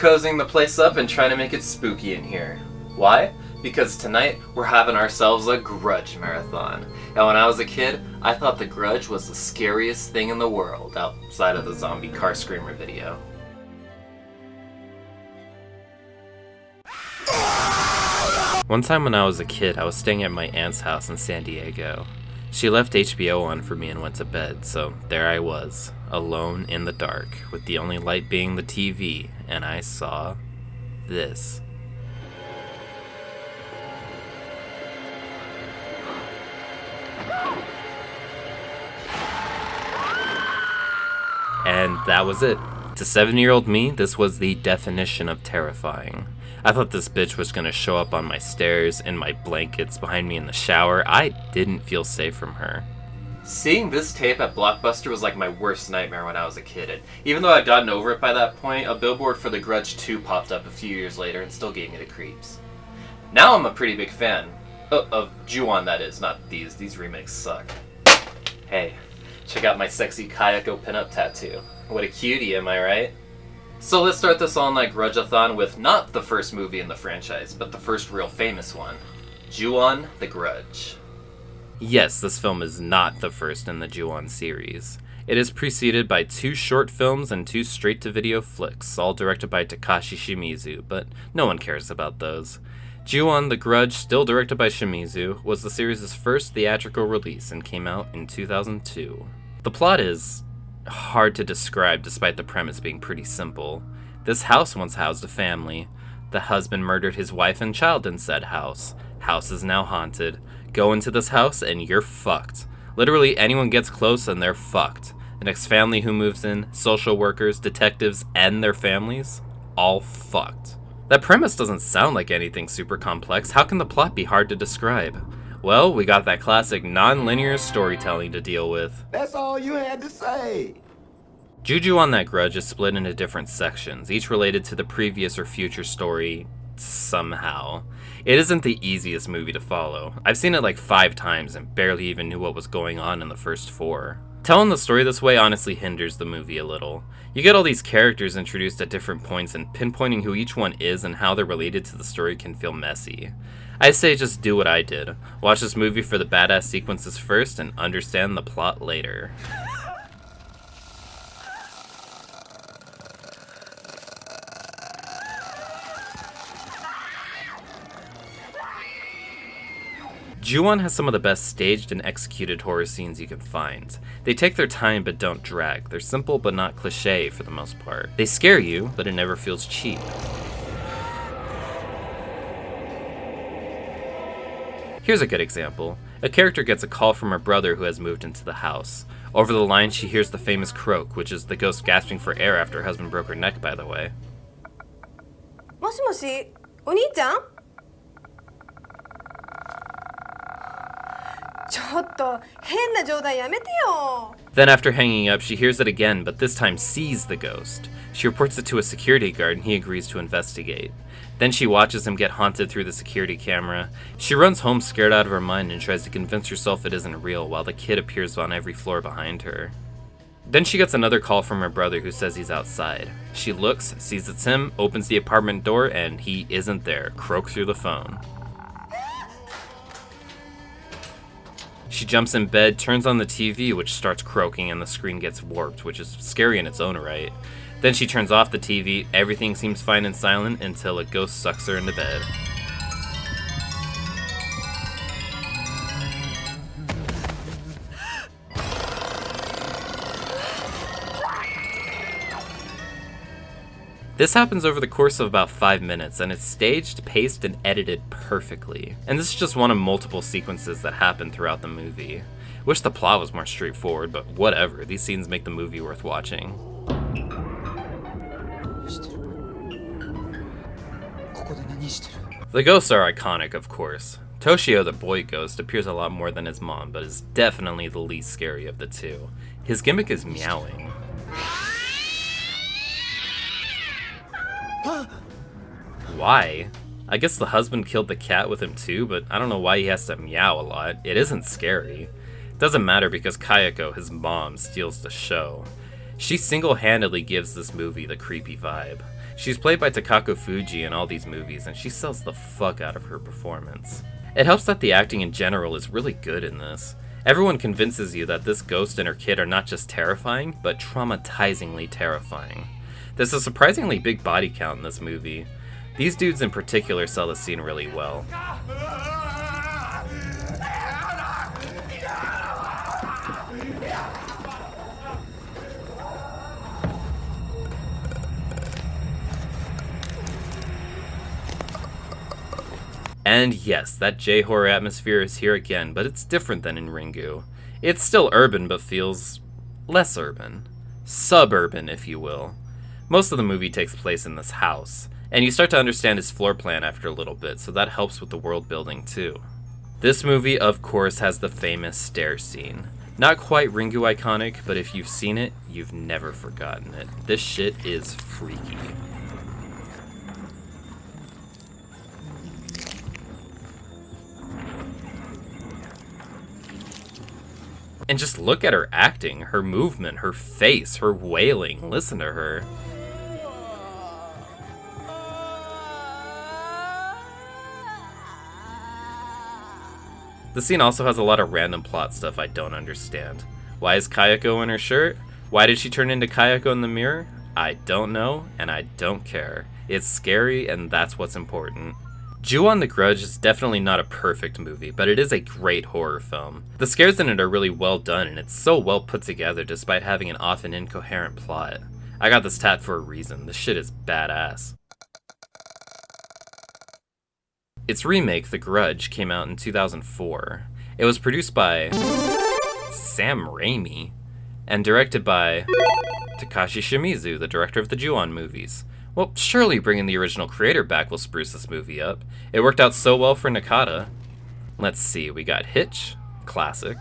cozying the place up and trying to make it spooky in here. Why? Because tonight we're having ourselves a Grudge marathon. And when I was a kid, I thought The Grudge was the scariest thing in the world, outside of the zombie car screamer video. One time when I was a kid, I was staying at my aunt's house in San Diego. She left HBO on for me and went to bed, so there I was, alone in the dark, with the only light being the TV, and I saw this. And that was it. To 7-year-old me, this was the definition of terrifying. I thought this bitch was gonna show up on my stairs, in my blankets, behind me in the shower. I didn't feel safe from her. Seeing this tape at Blockbuster was like my worst nightmare when I was a kid. And even though I'd gotten over it by that point, a billboard for The Grudge 2 popped up a few years later and still gave me the creeps. Now I'm a pretty big fan. Of JU-ON, that is, not these. These remakes suck. Hey, check out my sexy Kayako pinup tattoo. What a cutie, am I right? So let's start this all-night Grudgeathon with not the first movie in the franchise, but the first real famous one. JU-ON, The Grudge. Yes, this film is not the first in the JU-ON series. It is preceded by 2 short films and 2 straight-to-video flicks, all directed by Takashi Shimizu, but no one cares about those. JU-ON The Grudge, still directed by Shimizu, was the series' first theatrical release and came out in 2002. The plot is hard to describe despite the premise being pretty simple. This house once housed a family. The husband murdered his wife and child in said house. House is now haunted. Go into this house and you're fucked. Literally anyone gets close and they're fucked. The next family who moves in, social workers, detectives, and their families, all fucked. That premise doesn't sound like anything super complex. How can the plot be hard to describe? Well, we got that classic non-linear storytelling to deal with. That's all you had to say. JU-ON That Grudge is split into different sections, each related to the previous or future story somehow. It isn't the easiest movie to follow. I've seen it like 5 times and barely even knew what was going on in the first 4. Telling the story this way honestly hinders the movie a little. You get all these characters introduced at different points, and pinpointing who each one is and how they're related to the story can feel messy. I say just do what I did. Watch this movie for the badass sequences first and understand the plot later. JU-ON has some of the best staged and executed horror scenes you can find. They take their time but don't drag. They're simple but not cliché for the most part. They scare you, but it never feels cheap. Here's a good example. A character gets a call from her brother who has moved into the house. Over the line, she hears the famous croak, which is the ghost gasping for air after her husband broke her neck, by the way. もしもし、お兄ちゃん？ちょっと変な冗談やめてよ。 Then after hanging up, she hears it again, but this time sees the ghost. She reports it to a security guard and he agrees to investigate. Then she watches him get haunted through the security camera. She runs home scared out of her mind and tries to convince herself it isn't real while the kid appears on every floor behind her. Then she gets another call from her brother who says he's outside. She looks, sees it's him, opens the apartment door, and he isn't there. Croak through the phone. She jumps in bed, turns on the TV, which starts croaking, and the screen gets warped, which is scary in its own right. Then she turns off the TV, everything seems fine and silent until a ghost sucks her into bed. This happens over the course of about 5 minutes, and it's staged, paced, and edited perfectly. And this is just one of multiple sequences that happen throughout the movie. Wish the plot was more straightforward, but whatever, these scenes make the movie worth watching. The ghosts are iconic, of course. Toshio, the boy ghost, appears a lot more than his mom, but is definitely the least scary of the two. His gimmick is meowing. Why? I guess the husband killed the cat with him too, but I don't know why he has to meow a lot. It isn't scary. It doesn't matter because Kayako, his mom, steals the show. She single-handedly gives this movie the creepy vibe. She's played by Takako Fuji in all these movies, and she sells the fuck out of her performance. It helps that the acting in general is really good in this. Everyone convinces you that this ghost and her kid are not just terrifying, but traumatizingly terrifying. There's a surprisingly big body count in this movie. These dudes in particular sell the scene really well. And yes, that J-horror atmosphere is here again, but it's different than in Ringu. It's still urban, but feels less urban. Suburban, if you will. Most of the movie takes place in this house, and you start to understand his floor plan after a little bit, so that helps with the world building too. This movie, of course, has the famous stair scene. Not quite Ringu iconic, but if you've seen it, you've never forgotten it. This shit is freaky. And just look at her acting, her movement, her face, her wailing. Listen to her. The scene also has a lot of random plot stuff I don't understand. Why is Kayako in her shirt? Why did she turn into Kayako in the mirror? I don't know, and I don't care. It's scary, and that's what's important. JU-ON and THE GRUDGE is definitely not a perfect movie, but it is a great horror film. The scares in it are really well done, and it's so well put together despite having an often incoherent plot. I got this tat for a reason. This shit is badass. Its remake, The Grudge, came out in 2004. It was produced by Sam Raimi and directed by Takashi Shimizu, the director of the JU-ON movies. Well, surely bringing the original creator back will spruce this movie up. It worked out so well for Nakata. Let's see, we got Hitch, classic.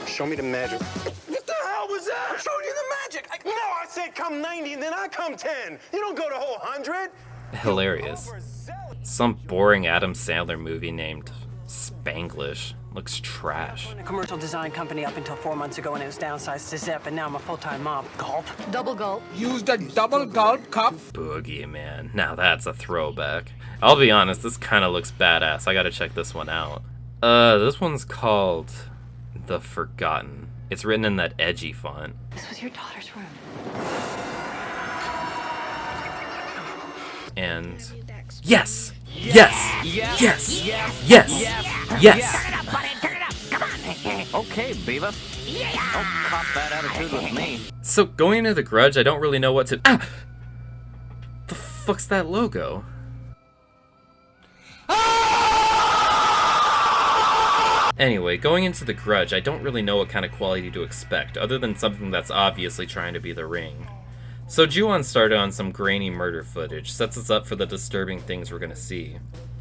Show me the magic. What the hell was that? I'm showing you the magic. No, I said come 90 and then I come 10. You don't go the whole 100. Hilarious. Some boring Adam Sandler movie named Spanglish. Looks trash. A commercial design company up until 4 months ago, and it was downsized to Zip, and now I'm a full-time mom. Gulp. Double gulp. Used a double gulp cup. Boogeyman. Now that's a throwback. I'll be honest, this kind of looks badass. I gotta check this one out. This one's called The Forgotten. It's written in that edgy font. This was your daughter's room. And yes! Yes! Yes! Yes! Yes! Yes! Okay, Beavis. Don't cop that attitude with me. So going into The Grudge, I don't really know what to... Ah! The fuck's that logo? Anyway, going into The Grudge, I don't really know what kind of quality to expect, other than something that's obviously trying to be The Ring. So JU-ON started on some grainy murder footage, sets us up for the disturbing things we're gonna see.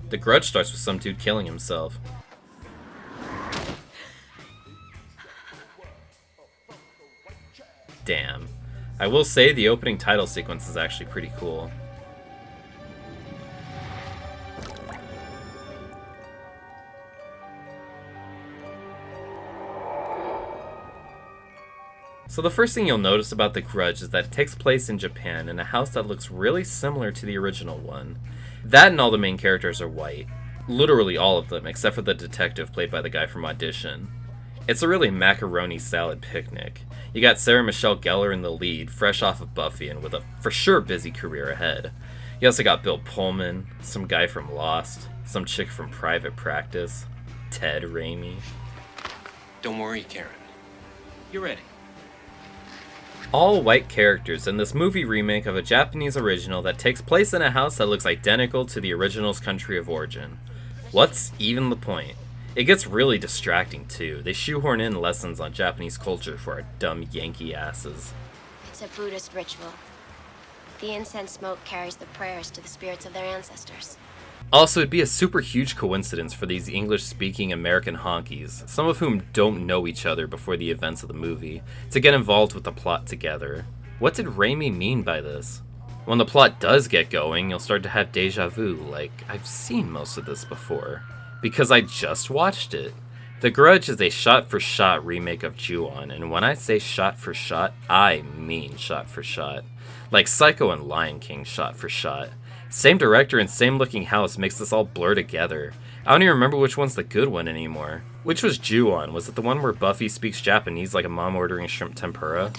The Grudge starts with some dude killing himself. Damn. I will say the opening title sequence is actually pretty cool. So the first thing you'll notice about The Grudge is that it takes place in Japan in a house that looks really similar to the original one. That and all the main characters are white. Literally all of them, except for the detective played by the guy from Audition. It's a really macaroni salad picnic. You got Sarah Michelle Gellar in the lead, fresh off of Buffy and with a for sure busy career ahead. You also got Bill Pullman, some guy from Lost, some chick from Private Practice, Ted Raimi. Don't worry, Karen. You're ready. All white characters in this movie remake of a Japanese original that takes place in a house that looks identical to the original's country of origin. What's even the point? It gets really distracting too. They shoehorn in lessons on Japanese culture for our dumb Yankee asses. It's a Buddhist ritual. The incense smoke carries the prayers to the spirits of their ancestors. Also, it'd be a super huge coincidence for these English-speaking American honkies, some of whom don't know each other before the events of the movie, to get involved with the plot together. What did Raimi mean by this? When the plot does get going, you'll start to have deja vu, like, I've seen most of this before. Because I just watched it. The Grudge is a shot-for-shot remake of JU-ON, and when I say shot-for-shot, I mean shot-for-shot. Like Psycho and Lion King shot for shot. Same director and same looking house makes this all blur together. I don't even remember which one's the good one anymore. Which was JU-ON? Was it the one where Buffy speaks Japanese like a mom ordering shrimp tempura?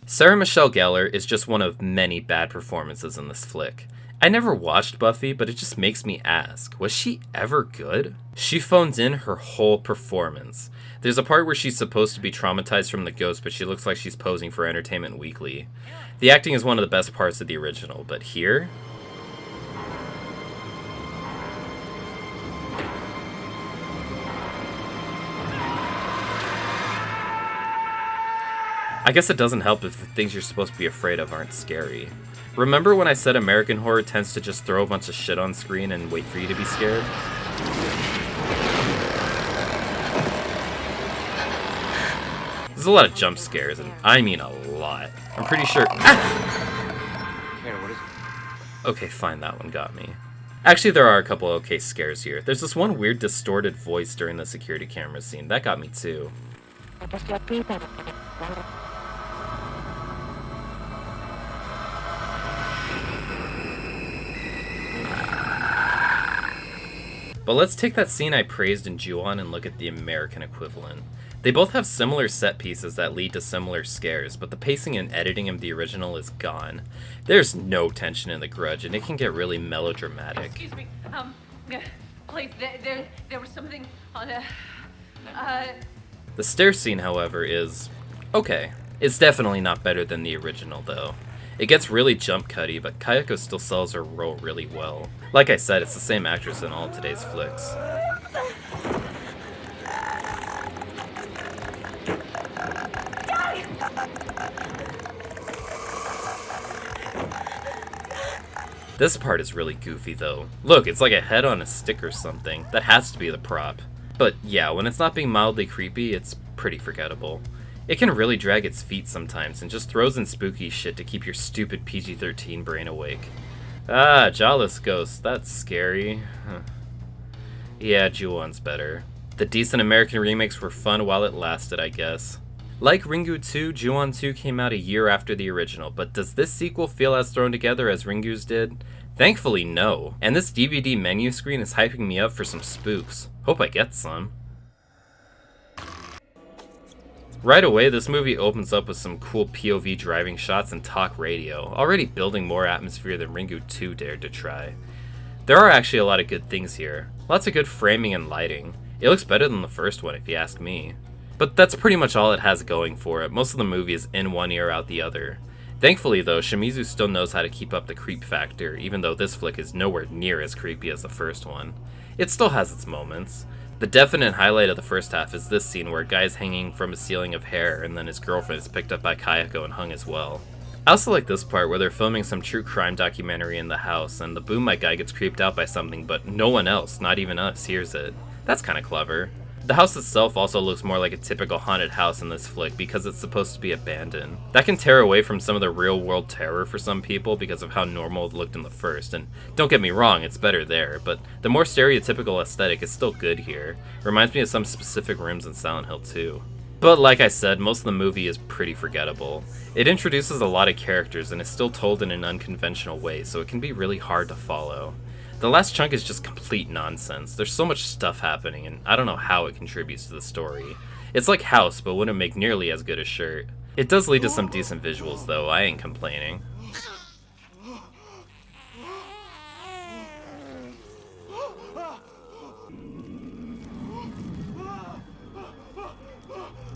Sarah Michelle Gellar is just one of many bad performances in this flick. I never watched Buffy, but it just makes me ask, was she ever good? She phones in her whole performance. There's a part where she's supposed to be traumatized from the ghost, but she looks like she's posing for Entertainment Weekly. The acting is one of the best parts of the original, but here? I guess it doesn't help if the things you're supposed to be afraid of aren't scary. Remember when I said American horror tends to just throw a bunch of shit on screen and wait for you to be scared? There's a lot of jump scares, and I mean a lot. I'm pretty sure... Ah! Karen, what is it? Okay, fine, that one got me. Actually, there are a couple okay scares here. There's this one weird distorted voice during the security camera scene. That got me too. But let's take that scene I praised in JU-ON and look at the American equivalent. They both have similar set pieces that lead to similar scares, but the pacing and editing of the original is gone. There's no tension in The Grudge, and it can get really melodramatic. Excuse me, please, there was something on The stair scene, however, is okay. It's definitely not better than the original, though. It gets really jump cutty, but Kayako still sells her role really well. Like I said, it's the same actress in all today's flicks. This part is really goofy though. Look, it's like a head on a stick or something. That has to be the prop. But yeah, when it's not being mildly creepy, it's pretty forgettable. It can really drag its feet sometimes and just throws in spooky shit to keep your stupid PG-13 brain awake. Ah, jawless ghosts, that's scary. Huh. Yeah, JU-ON's better. The decent American remakes were fun while it lasted, I guess. Like Ringu 2, JU-ON 2 came out a year after the original, but does this sequel feel as thrown together as Ringu's did? Thankfully, no. And this DVD menu screen is hyping me up for some spooks. Hope I get some. Right away, this movie opens up with some cool POV driving shots and talk radio, already building more atmosphere than Ringu 2 dared to try. There are actually a lot of good things here. Lots of good framing and lighting. It looks better than the first one, if you ask me. But that's pretty much all it has going for it. Most of the movie is in one ear out the other. Thankfully though, Shimizu still knows how to keep up the creep factor, even though this flick is nowhere near as creepy as the first one. It still has its moments. The definite highlight of the first half is this scene where a guy's hanging from a ceiling of hair and then his girlfriend is picked up by Kayako and hung as well. I also like this part where they're filming some true crime documentary in the house and the boom mic guy gets creeped out by something but no one else, not even us, hears it. That's kinda clever. The house itself also looks more like a typical haunted house in this flick because it's supposed to be abandoned. That can tear away from some of the real world terror for some people because of how normal it looked in the first, and don't get me wrong, it's better there, but the more stereotypical aesthetic is still good here. Reminds me of some specific rooms in Silent Hill 2. But like I said, most of the movie is pretty forgettable. It introduces a lot of characters and is still told in an unconventional way, so it can be really hard to follow. The last chunk is just complete nonsense. There's so much stuff happening, and I don't know how it contributes to the story. It's like House, but wouldn't make nearly as good a shirt. It does lead to some decent visuals, though. I ain't complaining.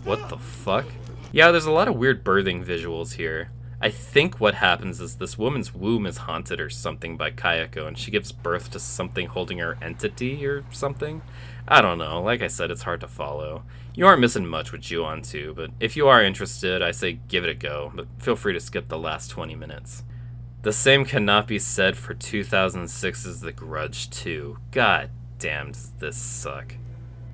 What the fuck? Yeah, there's a lot of weird birthing visuals here. I think what happens is this woman's womb is haunted or something by Kayako and she gives birth to something holding her entity or something. I don't know, like I said, it's hard to follow. You aren't missing much with JU-ON 2, but if you are interested, I say give it a go, but feel free to skip the last 20 minutes. The same cannot be said for 2006's The Grudge 2. God damn, does this suck.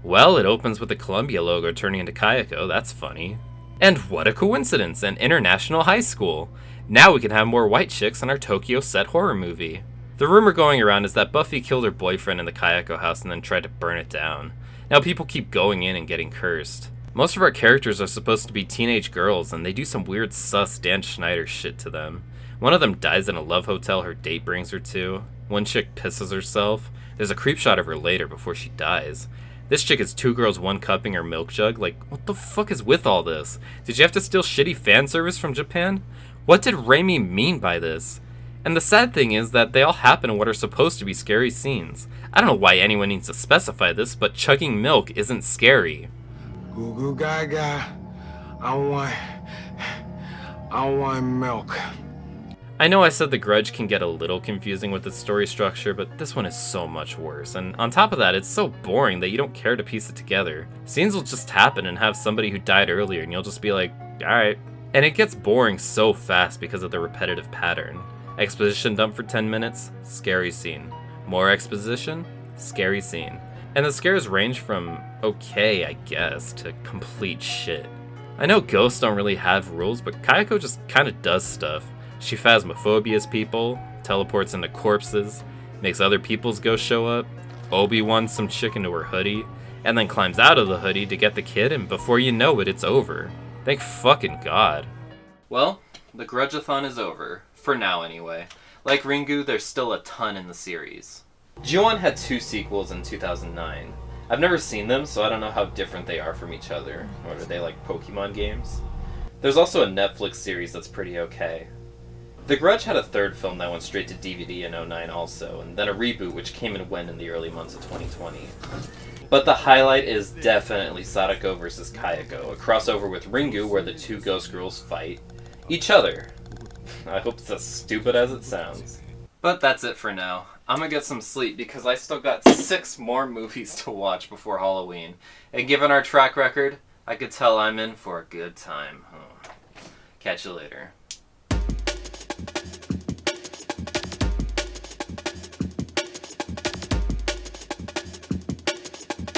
Well, it opens with the Columbia logo turning into Kayako, that's funny. And what a coincidence, an international high school! Now we can have more white chicks in our Tokyo set horror movie. The rumor going around is that Buffy killed her boyfriend in the Kayako house and then tried to burn it down. Now people keep going in and getting cursed. Most of our characters are supposed to be teenage girls, and they do some weird sus Dan Schneider shit to them. One of them dies in a love hotel her date brings her to. One chick pisses herself. There's a creep shot of her later before she dies. This chick is 2 girls 1 cupping her milk jug. Like, what the fuck is with all this? Did you have to steal shitty fan service from Japan? What did Raimi mean by this? And the sad thing is that they all happen in what are supposed to be scary scenes. I don't know why anyone needs to specify this, but chugging milk isn't scary. Goo goo gaga. I want milk. I know I said The Grudge can get a little confusing with its story structure, but this one is so much worse, and on top of that, it's so boring that you don't care to piece it together. Scenes will just happen and have somebody who died earlier, and you'll just be like, alright. And it gets boring so fast because of the repetitive pattern. Exposition dump for 10 minutes, scary scene. More exposition, scary scene. And the scares range from okay, I guess, to complete shit. I know ghosts don't really have rules, but Kayako just kinda does stuff. She phasmophobias people, teleports into corpses, makes other people's ghosts show up, Obi-Wan some chick into her hoodie, and then climbs out of the hoodie to get the kid, and before you know it, it's over. Thank fucking God. Well, the Grudgeathon is over. For now, anyway. Like Ringu, there's still a ton in the series. JU-ON had 2 sequels in 2009. I've never seen them, so I don't know how different they are from each other. Or are they like Pokemon games? There's also a Netflix series that's pretty okay. The Grudge had a 3rd film that went straight to DVD in 2009 also, and then a reboot which came and went in the early months of 2020. But the highlight is definitely Sadako vs. Kayako, a crossover with Ringu where the 2 ghost girls fight each other. I hope it's as stupid as it sounds. But that's it for now. I'm gonna get some sleep because I still got 6 more movies to watch before Halloween. And given our track record, I could tell I'm in for a good time. Catch you later.